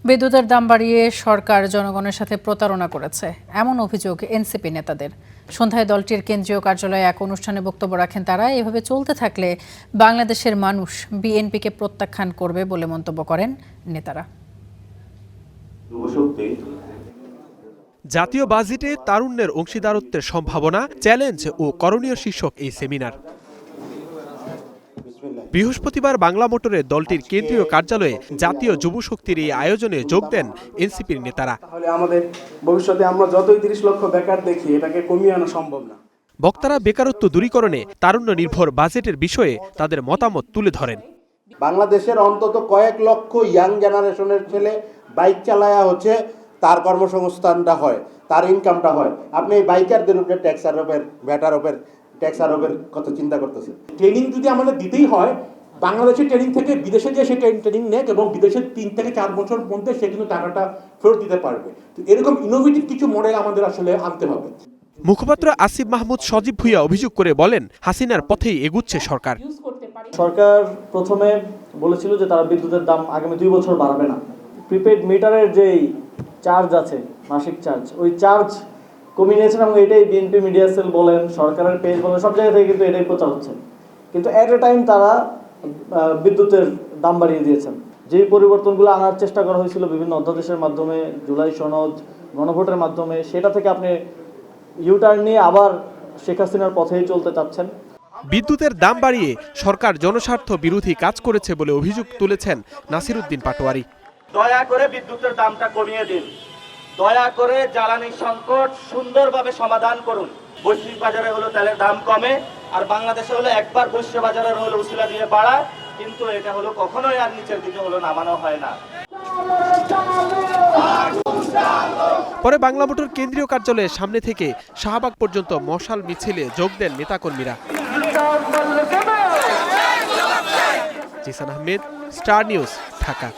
বিদ্যুতের দাম বাড়িয়ে সরকার জনগণের সাথে প্রতারণা করেছে এমন অভিযোগ এনসিপি নেতাদের। সন্ধ্যায় দলটির কেন্দ্রীয় কার্যালয়ে এক অনুষ্ঠানে বক্তব্য রাখেন তারা। এভাবে চলতে থাকলে বাংলাদেশের মানুষ বিএনপিকে প্রত্যাখ্যান করবে বলে মন্তব্য করেন নেতারা। জাতীয় বাজেটে তারুণ্যের অংশীদারত্বের সম্ভাবনা, চ্যালেঞ্জ ও করণীয় শীর্ষক এই সেমিনার। বৃহস্পতিবার বাংলা মোটরের দলটির কেন্দ্রীয় কার্যালয়ে জাতীয় যুব শক্তির এই আয়োজনে যোগ দেন এনসিপির নেতারা। তাহলে আমাদের ভবিষ্যতে আমরা যতই 30 লক্ষ বেকার দেখি, এটাকে কমিয়ে আনা সম্ভব না। বক্তারা বেকারত্ব দূরীকরণে তারুণ্য নির্ভর বাজেটের বিষয়ে তাদের মতামত তুলে ধরেন। বাংলাদেশের অন্তত কয়েক লক্ষ ইয়াং জেনারেশনের ছেলে বাইক চালায়া হচ্ছে, তার কর্মসংস্থানটা হয়, তার ইনকামটা হয়। আপনি এই বাইকারদের উপরে ট্যাক্স আরোপের, ভ্যাট আরোপের, ট্যাক্স আরোপের কথা চিন্তা করতেছেন। ট্রেনিং যদি আমাদের দিতেই হয়, বাংলাদেশের ট্রেনিং থেকে বিদেশে যে সে ট্রেনিং নেক এবং বিদেশের 3 থেকে 4 বছর মধ্যে সে কিন্তু টাকাটা ফেরত দিতে পারবে। তো এরকম ইনোভেটিভ কিছু মডেল আমাদের আসলে আনতে হবে। মুখপাত্র আসিফ মাহমুদ সজীব ভুইয়া অভিযোগ করে বলেন, হাসিনার পথেই এগুচ্ছে সরকার। সরকার প্রথমে বলেছিল যে তারা বিদ্যুতের দাম আগামী 2 বছর বাড়াবে না। প্রিপেড মিটারের যেই চার্জ আছে, মাসিক চার্জ, ওই চার্জ কমিয়ে নিয়েছেন এবং এটাই বিএনপি মিডিয়া সেল বলেন, সরকারের পেজ বলেন, সব জায়গা থেকে কিন্তু এটাই প্রচার হচ্ছে। কিন্তু এট এ টাইম তারা বিদ্যুতের দাম বাড়িয়ে দিয়েছেন। যেই পরিবর্তনগুলো আনার চেষ্টা করা হয়েছিল বিভিন্ন অধ্যাদেশের মাধ্যমে, জুলাই সনদ, গণভোটের মাধ্যমে, সেটা থেকে আপনি ইউটার্ন নিয়ে আবার শেখ হাসিনার পথেই চলতে চাচ্ছেন। বিদ্যুতের দাম বাড়িয়ে সরকার জনস্বার্থ বিরোধী কাজ করেছে বলে অভিযোগ তুলেছেন নাসিরউদ্দিন পাটোয়ারি। দয়া করে বিদ্যুতের দামটা কমিয়ে দিন, দয়া করে জ্বালানি সংকট সুন্দরভাবে সমাধান করুন। বৈশ্বিক বাজারে হলো তেলের দাম কমে, আর বাংলাদেশে হলো একবার বৈশ্বিক বাজারের হলো উসিলা দিয়ে বাড়ায়, কিন্তু এটা হলো কখনোই আর নিচের দিকে হলো নামানো হয় না। পরে বাংলা মোটর কেন্দ্রীয় কার্যালয়ের সামনে থেকে শাহবাগ পর্যন্ত মশাল মিছিলে যোগ দেন নেতাকর্মীরা। Zisan Ahmed, Star News, Dhaka.